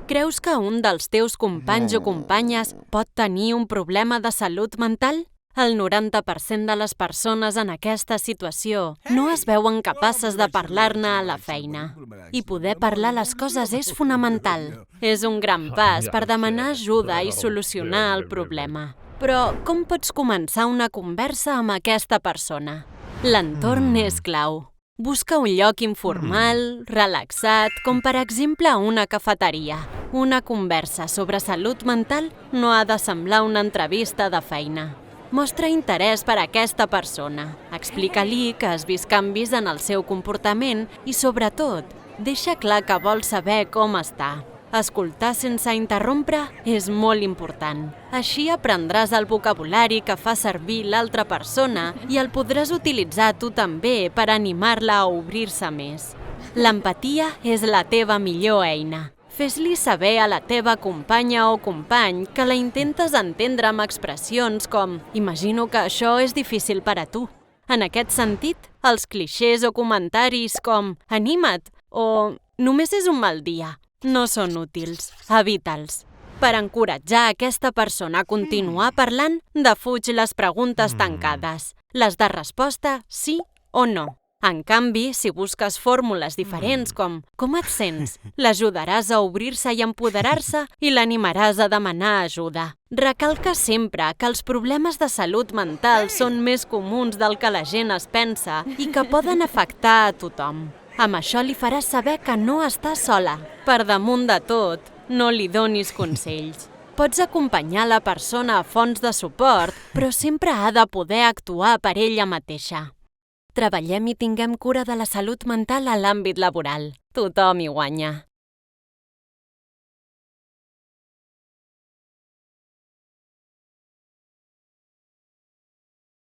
Creus que un dels teus companys o companyes pot tenir un problema de salut mental? El 90% de les persones en aquesta situació no es veuen capaces de parlar-ne a la feina. I poder parlar les coses és fonamental. És un gran pas per demanar ajuda i solucionar el problema. Però com pots començar una conversa amb aquesta persona? L'entorn és clau. Busca un lloc informal, relaxat, com per exemple una cafeteria. Una conversa sobre salut mental no ha de semblar una entrevista de feina. Mostra interès per aquesta persona. Explica-li que has vist canvis en el seu comportament i, sobretot, deixa clar que vols saber com està. Escoltar sense interrompre és molt important. Així aprendràs el vocabulari que fa servir l'altra persona i el podràs utilitzar tu també per animar-la a obrir-se més. L'empatia és la teva millor eina. Fes-li saber a la teva companya o company que la intentes entendre amb expressions com «Imagino que això és difícil per a tu». En aquest sentit, els clixés o comentaris com «Anima't» o «Només és un mal dia» no són útils. Evita'ls. Per encoratjar aquesta persona a continuar parlant, defuig les preguntes tancades. Les de resposta sí o no. En canvi, si busques fórmules diferents com «Com et sents?», l'ajudaràs a obrir-se i empoderar-se i l'animaràs a demanar ajuda. Recalca sempre que els problemes de salut mental són més comuns del que la gent es pensa i que poden afectar a tothom. Amb això li faràs saber que no està sola. Per damunt de tot, no li donis consells. Pots acompanyar la persona a fonts de suport, però sempre ha de poder actuar per ella mateixa. Treballem i tinguem cura de la salut mental a l'àmbit laboral. Tothom hi guanya.